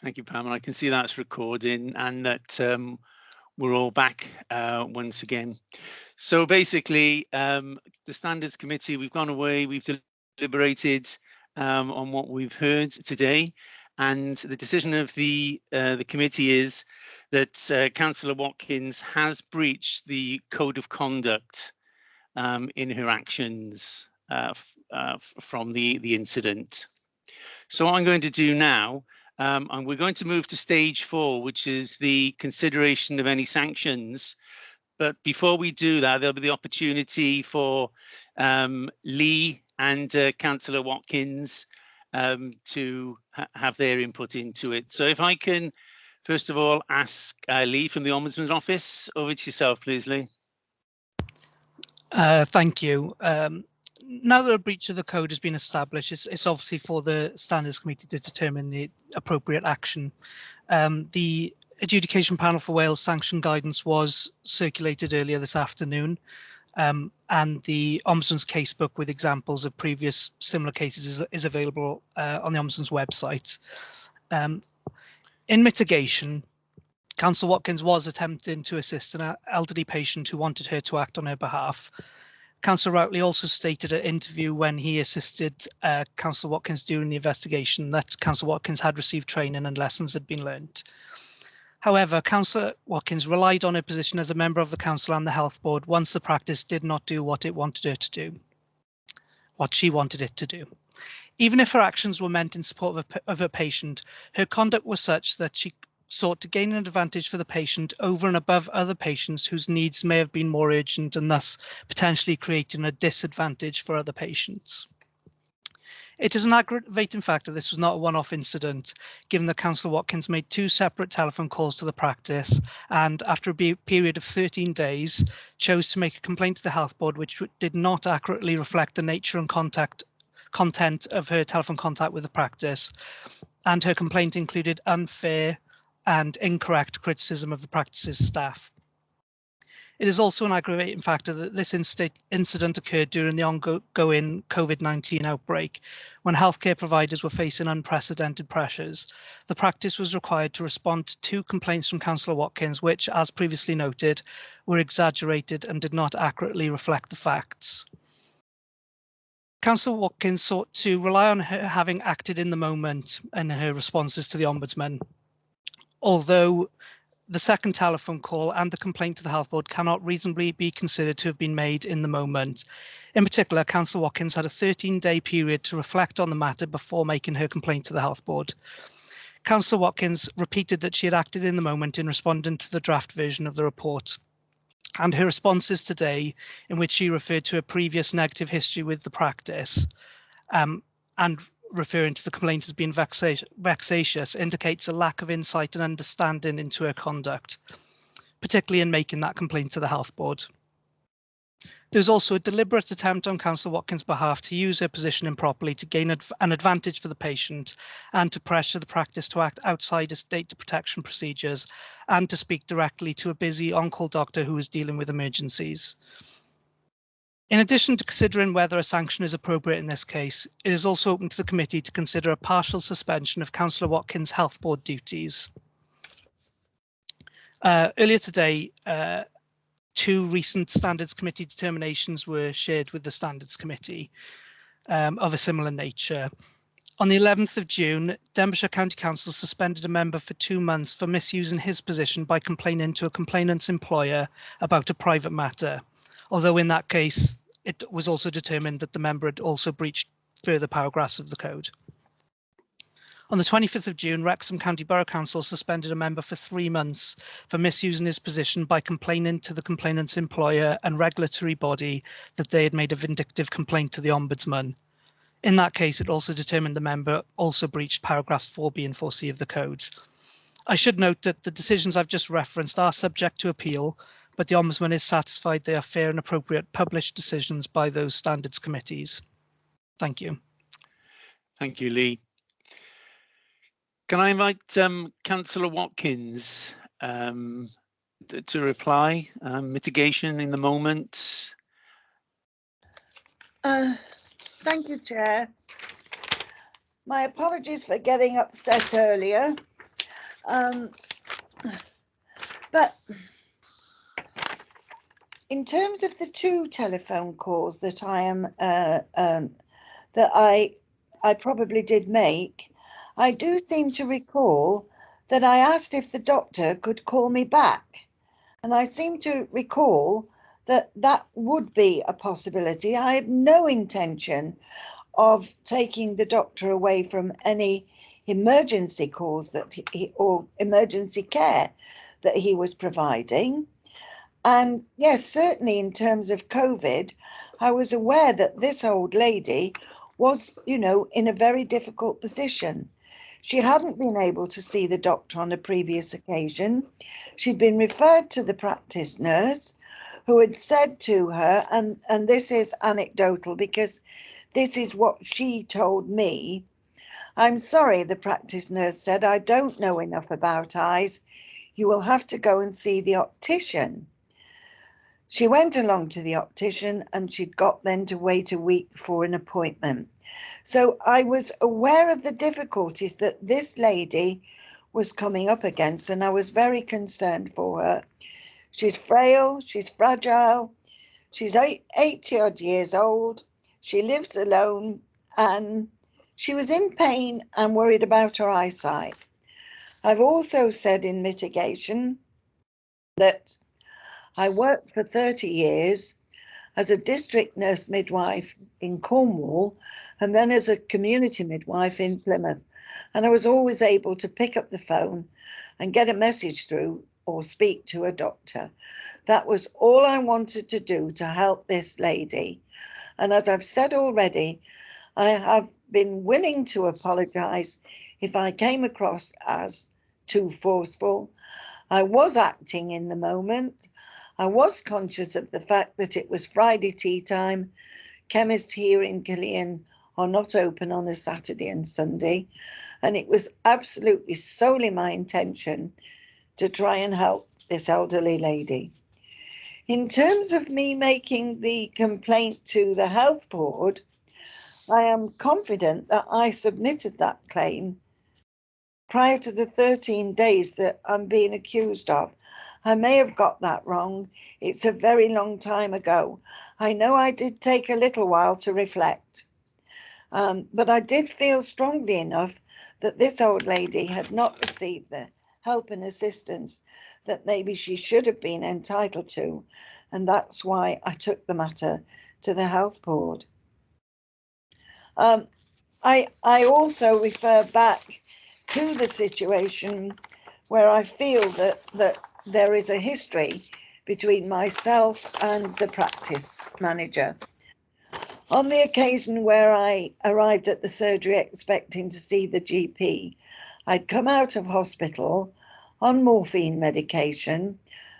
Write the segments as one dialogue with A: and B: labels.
A: Thank you, Pam. And I can see that's recording and that we're all back once again. So basically, the Standards Committee, we've gone away, we've deliberated on what we've heard today. And the decision of the committee is that Councillor Watkins has breached the code of conduct in her actions from the incident. So what I'm going to do now, and we're going to move to stage 4, which is the consideration of any sanctions. But before we do that, there'll be the opportunity for Lee and Councillor Watkins to have their input into it. So if I can, first of all, ask Lee from the Ombudsman's Office. Over to yourself, please, Lee.
B: Thank you. Now that a breach of the code has been established, it's obviously for the Standards Committee to determine the appropriate action. The Adjudication Panel for Wales sanction guidance was circulated earlier this afternoon, and the Ombudsman's casebook with examples of previous similar cases is available on the Ombudsman's website. In mitigation, Councillor Watkins was attempting to assist an elderly patient who wanted her to act on her behalf. Councillor Routley also stated at interview when he assisted Councillor Watkins during the investigation that Councillor Watkins had received training and lessons had been learned. However, Councillor Watkins relied on her position as a member of the council and the health board once the practice did not do what it wanted her to do, what she wanted it to do. Even if her actions were meant in support of her patient, her conduct was such that she sought to gain an advantage for the patient over and above other patients whose needs may have been more urgent and thus potentially creating a disadvantage for other patients. It is an aggravating factor this was not a one-off incident, given that Councillor Watkins made 2 separate telephone calls to the practice and, after a period of 13 days, chose to make a complaint to the Health Board which did not accurately reflect the nature and content of her telephone contact with the practice, and her complaint included unfair and incorrect criticism of the practice's staff. It is also an aggravating factor that this incident occurred during the ongoing COVID-19 outbreak, when healthcare providers were facing unprecedented pressures. The practice was required to respond to 2 complaints from Councillor Watkins, which, as previously noted, were exaggerated and did not accurately reflect the facts. Councillor Watkins sought to rely on her having acted in the moment in her responses to the Ombudsman, although the second telephone call and the complaint to the Health Board cannot reasonably be considered to have been made in the moment. In particular, Councillor Watkins had a 13-day period to reflect on the matter before making her complaint to the Health Board. Councillor Watkins repeated that she had acted in the moment in responding to the draft version of the report. And her responses today, in which she referred to a previous negative history with the practice, and referring to the complaint as being vexatious, indicates a lack of insight and understanding into her conduct, particularly in making that complaint to the Health Board. There was also a deliberate attempt on Councillor Watkins' behalf to use her position improperly to gain an advantage for the patient and to pressure the practice to act outside its data protection procedures and to speak directly to a busy on-call doctor who was dealing with emergencies. In addition to considering whether a sanction is appropriate in this case, it is also open to the committee to consider a partial suspension of Councillor Watkins' Health Board duties. Earlier today, 2 recent Standards Committee determinations were shared with the Standards Committee of a similar nature. On the 11th of June, Denbighshire County Council suspended a member for 2 months for misusing his position by complaining to a complainant's employer about a private matter, although in that case, it was also determined that the member had also breached further paragraphs of the code. On the 25th of June, Wrexham County Borough Council suspended a member for 3 months for misusing his position by complaining to the complainant's employer and regulatory body that they had made a vindictive complaint to the Ombudsman. In that case, it also determined the member also breached paragraphs 4B and 4C of the code. I should note that the decisions I've just referenced are subject to appeal, but the Ombudsman is satisfied they are fair and appropriate published decisions by those standards committees. Thank you.
A: Thank you, Lee. Can I invite Councillor Watkins to reply? Mitigation in the moment.
C: Thank you, Chair. My apologies for getting upset earlier. But in terms of the 2 telephone calls that I probably did make, I do seem to recall that I asked if the doctor could call me back, and I seem to recall that that would be a possibility. I had no intention of taking the doctor away from any emergency calls that or emergency care that he was providing. And yes, certainly in terms of COVID, I was aware that this old lady was, in a very difficult position. She hadn't been able to see the doctor on a previous occasion. She'd been referred to the practice nurse who had said to her, and this is anecdotal because this is what she told me. "I'm sorry," the practice nurse said, "I don't know enough about eyes. You will have to go and see the optician." She went along to the optician and she'd got then to wait a week for an appointment. So I was aware of the difficulties that this lady was coming up against, and I was very concerned for her. She's frail, she's fragile, she's 80 odd years old, she lives alone, and she was in pain and worried about her eyesight. I've also said in mitigation that I worked for 30 years as a district nurse midwife in Cornwall and then as a community midwife in Plymouth. And I was always able to pick up the phone and get a message through or speak to a doctor. That was all I wanted to do to help this lady. And as I've said already, I have been willing to apologise if I came across as too forceful. I was acting in the moment. I was conscious of the fact that it was Friday tea time. Chemists here in Killeen are not open on a Saturday and Sunday. And it was absolutely solely my intention to try and help this elderly lady. In terms of me making the complaint to the health board, I am confident that I submitted that claim prior to the 13 days that I'm being accused of. I may have got that wrong. It's a very long time ago. I know I did take a little while to reflect, but I did feel strongly enough that this old lady had not received the help and assistance that maybe she should have been entitled to, and that's why I took the matter to the health board. I also refer back to the situation where I feel that there is a history between myself and the practice manager. On the occasion where I arrived at the surgery expecting to see the GP, I'd come out of hospital on morphine medication,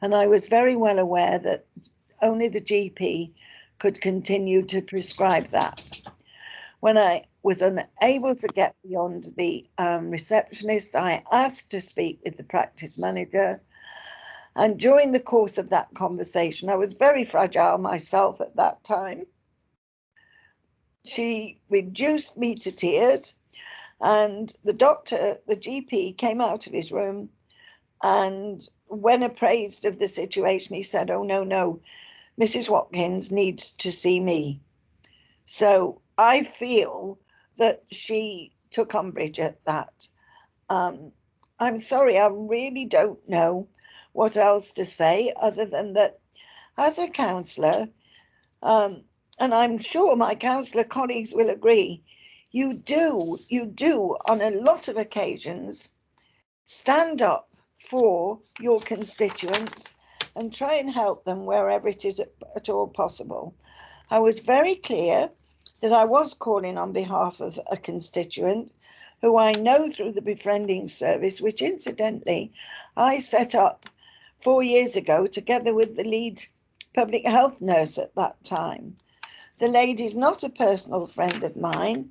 C: and I was very well aware that only the GP could continue to prescribe that. When I was unable to get beyond the receptionist, I asked to speak with the practice manager. And during the course of that conversation, I was very fragile myself at that time. She reduced me to tears, and the GP, came out of his room, and when appraised of the situation, he said, "Oh, no, Mrs. Watkins needs to see me." So I feel that she took umbrage at that. I'm sorry, I really don't know what else to say other than that as a counsellor, and I'm sure my counsellor colleagues will agree, you do on a lot of occasions stand up for your constituents and try and help them wherever it is at all possible. I was very clear that I was calling on behalf of a constituent who I know through the befriending service, which incidentally I set up 4 years ago together with the lead public health nurse at that time. The lady's not a personal friend of mine,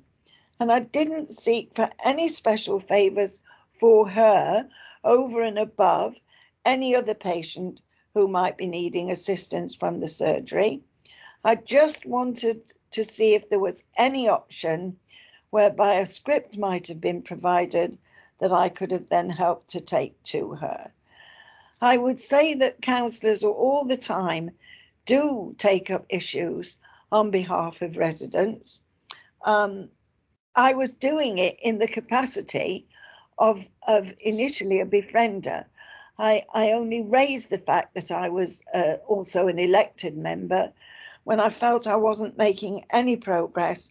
C: and I didn't seek for any special favours for her over and above any other patient who might be needing assistance from the surgery. I just wanted to see if there was any option whereby a script might have been provided that I could have then helped to take to her. I would say that councillors all the time do take up issues on behalf of residents. I was doing it in the capacity of initially a befriender. I only raised the fact that I was also an elected member when I felt I wasn't making any progress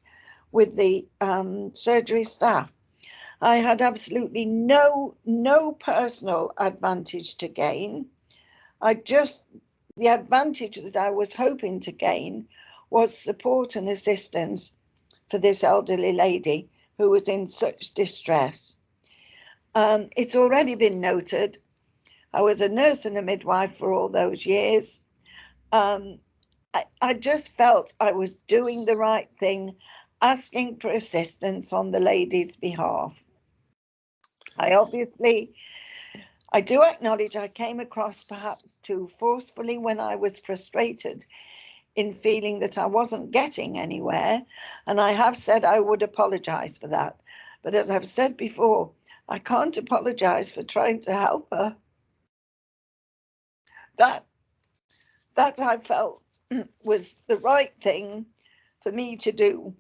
C: with the surgery staff. I had absolutely no personal advantage to gain. The advantage that I was hoping to gain was support and assistance for this elderly lady who was in such distress. It's already been noted, I was a nurse and a midwife for all those years. I just felt I was doing the right thing, asking for assistance on the lady's behalf. I do acknowledge I came across perhaps too forcefully when I was frustrated in feeling that I wasn't getting anywhere, and I have said I would apologise for that. But as I've said before, I can't apologise for trying to help her. That I felt was the right thing for me to do.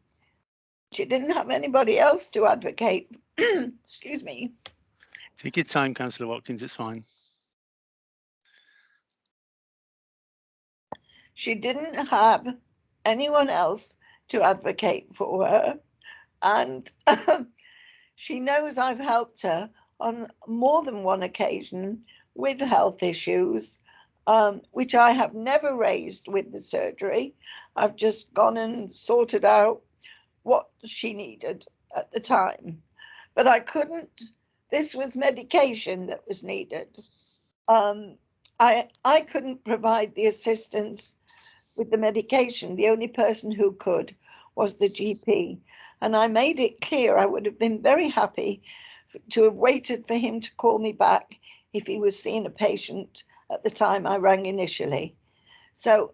C: She didn't have anybody else to advocate. Excuse me.
A: Take your time, Councillor Watkins, it's fine.
C: She didn't have anyone else to advocate for her, and she knows I've helped her on more than one occasion with health issues, which I have never raised with the surgery. I've just gone and sorted out what she needed at the time. But I couldn't, this was medication that was needed. I couldn't provide the assistance with the medication. The only person who could was the GP. And I made it clear I would have been very happy to have waited for him to call me back if he was seeing a patient at the time I rang initially. So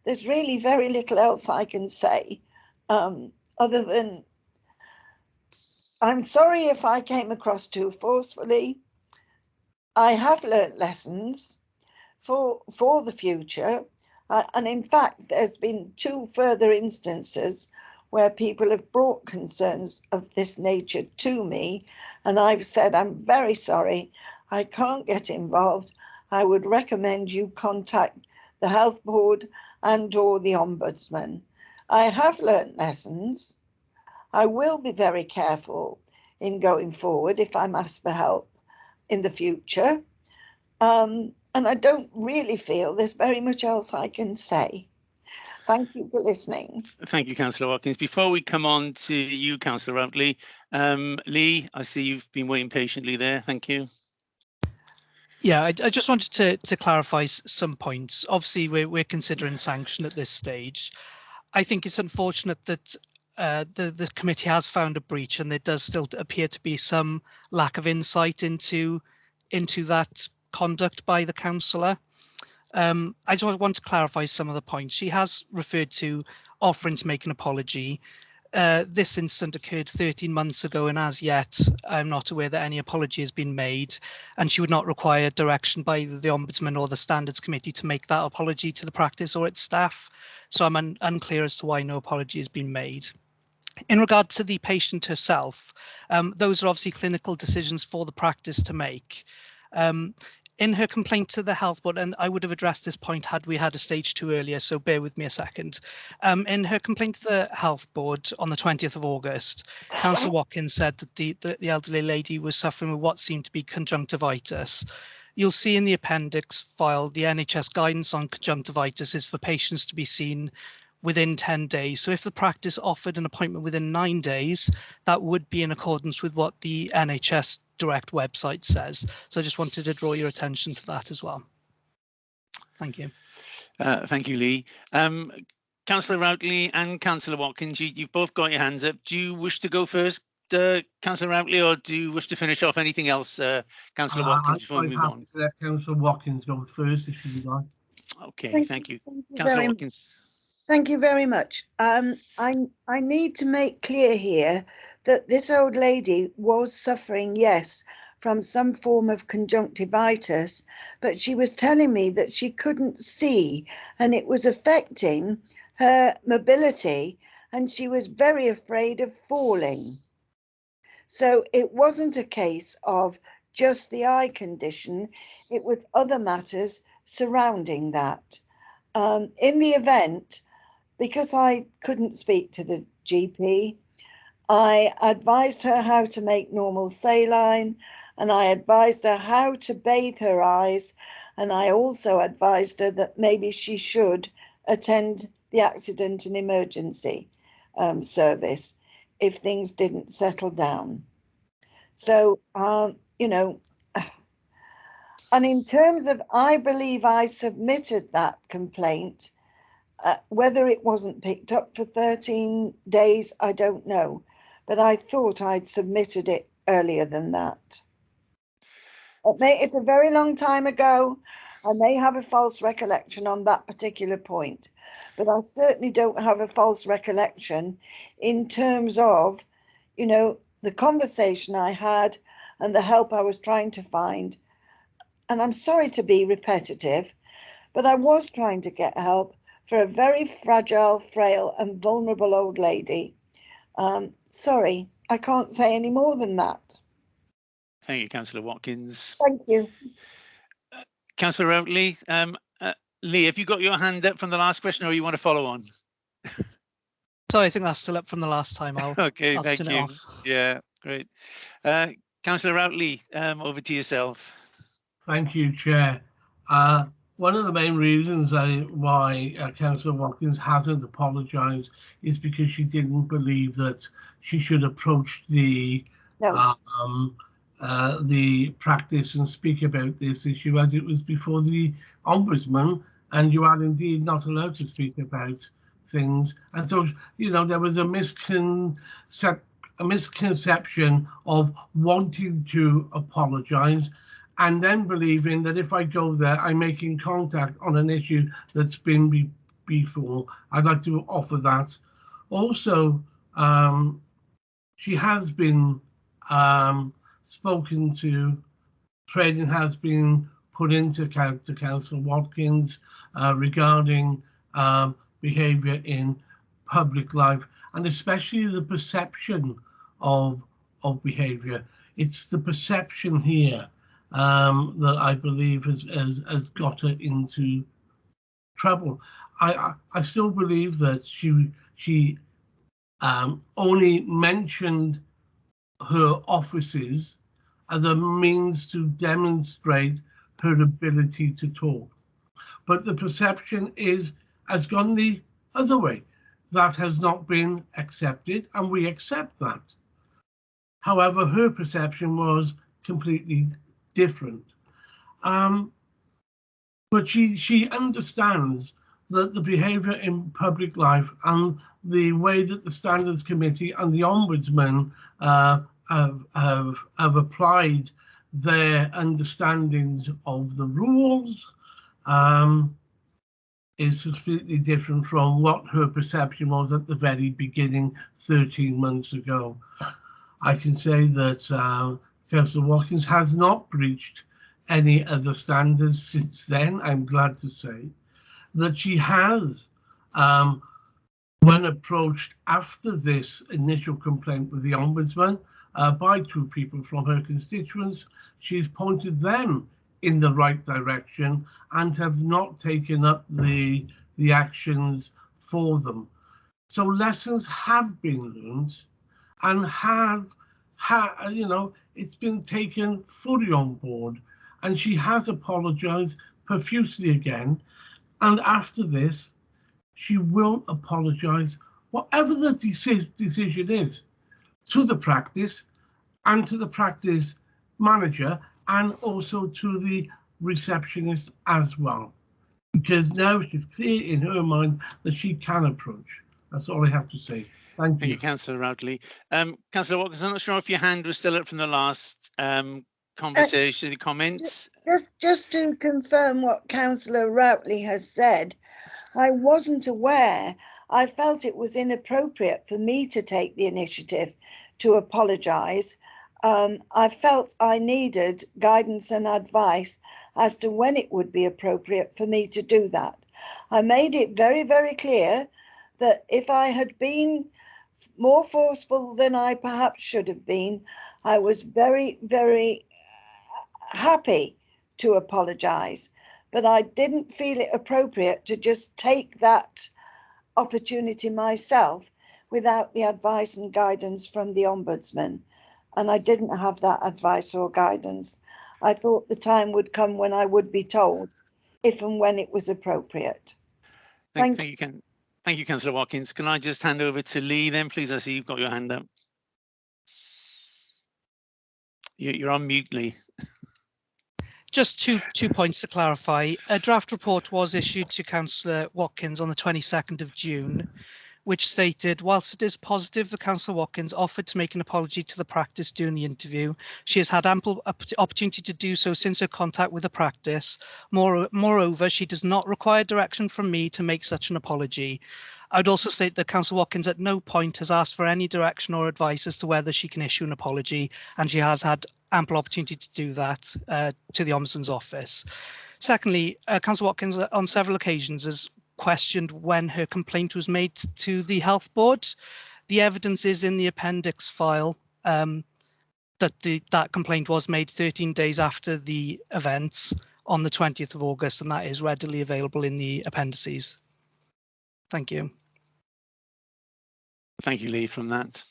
C: there's really very little else I can say other than I'm sorry if I came across too forcefully. I have learnt lessons for the future. And in fact, there's been 2 further instances where people have brought concerns of this nature to me. And I've said, I'm very sorry, I can't get involved. I would recommend you contact the health board and or the ombudsman. I have learnt lessons. I will be very careful in going forward if I'm asked for help in the future. And I don't really feel there's very much else I can say. Thank you for listening.
A: Thank you, Councillor Watkins. Before we come on to you, Councillor Routley, Lee, I see you've been waiting patiently there. Thank you.
B: Yeah, I just wanted to clarify some points. Obviously, we're considering sanction at this stage. I think it's unfortunate that the committee has found a breach, and there does still appear to be some lack of insight into that conduct by the councillor. I just want to clarify some of the points. She has referred to offering to make an apology. This incident occurred 13 months ago, and as yet, I'm not aware that any apology has been made, and she would not require direction by either the Ombudsman or the Standards Committee to make that apology to the practice or its staff. So I'm unclear as to why no apology has been made. In regard to the patient herself, those are obviously clinical decisions for the practice to make. In her complaint to the health board, and I would have addressed this point had we had a stage 2 earlier, so bear with me a second. In her complaint to the health board on the 20th of August, Councillor Watkins said that the elderly lady was suffering with what seemed to be conjunctivitis. You'll see in the appendix file, the NHS guidance on conjunctivitis is for patients to be seen within 10 days. So if the practice offered an appointment within 9 days, that would be in accordance with what the NHS Direct website says. So I just wanted to draw your attention to that as well. Thank you.
A: Thank you, Lee. Councillor Routley and Councillor Watkins, you've both got your hands up. Do you wish to go first, Councillor Routley, or do you wish to finish off anything else, Councillor Watkins, before we move on?
D: To let Councillor Watkins go first, if you like.
A: Okay, thank you. Councillor Watkins.
C: Thank you very much. I need to make clear here that this old lady was suffering, yes, from some form of conjunctivitis, but she was telling me that she couldn't see and it was affecting her mobility, and she was very afraid of falling. So it wasn't a case of just the eye condition, it was other matters surrounding that. In the event, because I couldn't speak to the GP, I advised her how to make normal saline, and I advised her how to bathe her eyes, and I also advised her that maybe she should attend the accident and emergency service if things didn't settle down. So, you know, and in terms of, I believe I submitted that complaint. Whether it wasn't picked up for 13 days, I don't know. But I thought I'd submitted it earlier than that. It's a very long time ago. I may have a false recollection on that particular point, but I certainly don't have a false recollection in terms of, you know, the conversation I had and the help I was trying to find. And I'm sorry to be repetitive, but I was trying to get help for a very fragile, frail and vulnerable old lady. Sorry, I can't say any more than that.
A: Thank you, Councillor Watkins.
C: Thank you.
A: Councillor Routley, Lee, have you got your hand up from the last question, or you want to follow on?
B: Sorry, I think that's still up from the last time.
A: Okay,
B: I'll
A: thank
B: turn it
A: you.
B: off.
A: Yeah, great. Councillor Routley, over to yourself.
D: Thank you, Chair. One of the main reasons why Councillor Watkins hasn't apologised is because she didn't believe that she should approach the practice and speak about this issue as it was before the Ombudsman, and you are indeed not allowed to speak about things. And so, you know, there was a misconception of wanting to apologise and then believing that if I go there, I'm making contact on an issue that's been before. I'd like to offer that. Also, she has been spoken to, training has been put into Councillor Watkins regarding behaviour in public life, and especially the perception of behaviour. It's the perception here that I believe has got her into trouble. I still believe that she only mentioned her offices as a means to demonstrate her ability to talk, but the perception has gone the other way. That has not been accepted, and we accept that. However, her perception was completely different. But she understands that the behaviour in public life and the way that the Standards Committee and the Ombudsman have applied their understandings of the rules is completely different from what her perception was at the very beginning 13 months ago. I can say that Councillor Watkins has not breached any other standards since then. I'm glad to say that she has, when approached after this initial complaint with the Ombudsman by two people from her constituents, she's pointed them in the right direction and have not taken up the actions for them. So lessons have been learned, and you know, it's been taken fully on board, and she has apologized profusely again. And after this, she will apologize, whatever the decision is, to the practice and to the practice manager, and also to the receptionist as well, because now she's clear in her mind that she can approach. That's all I have to say. Thank you.
A: Councillor Routley. Councillor Watkins, I'm not sure if your hand was still up from the last conversation, comments.
C: Just to confirm what Councillor Routley has said, I wasn't aware. I felt it was inappropriate for me to take the initiative to apologise. I felt I needed guidance and advice as to when it would be appropriate for me to do that. I made it very, very clear that if I had been more forceful than I perhaps should have been, I was very, very happy to apologise. But I didn't feel it appropriate to just take that opportunity myself without the advice and guidance from the Ombudsman. And I didn't have that advice or guidance. I thought the time would come when I would be told if and when it was appropriate.
A: Thank you, Councillor Watkins. Can I just hand over to Lee then, please? I see you've got your hand up. You're on mute, Lee.
B: Just two points to clarify. A draft report was issued to Councillor Watkins on the 22nd of June, which stated, whilst it is positive that Councillor Watkins offered to make an apology to the practice during the interview, she has had ample opportunity to do so since her contact with the practice. Moreover, she does not require direction from me to make such an apology. I would also state that Councillor Watkins at no point has asked for any direction or advice as to whether she can issue an apology, and she has had ample opportunity to do that to the Ombudsman's office. Secondly, Councillor Watkins on several occasions has questioned when her complaint was made to the Health Board. The evidence is in the appendix file that that complaint was made 13 days after the events on the 20th of August, and that is readily available in the appendices. Thank you.
A: Thank you, Lee, from that.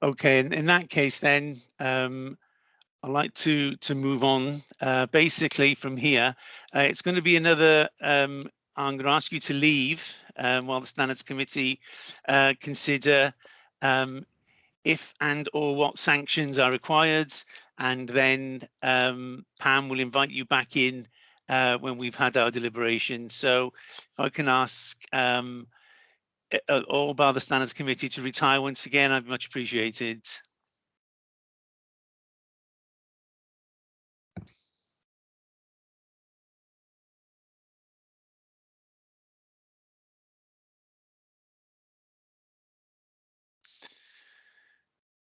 A: Okay, in that case then, I'd like to move on. Basically from here, it's going to be another, I'm going to ask you to leave while the Standards Committee consider if and or what sanctions are required, and then Pam will invite you back in when we've had our deliberation. So if I can ask all bar the Standards Committee to retire once again, I'd much appreciated.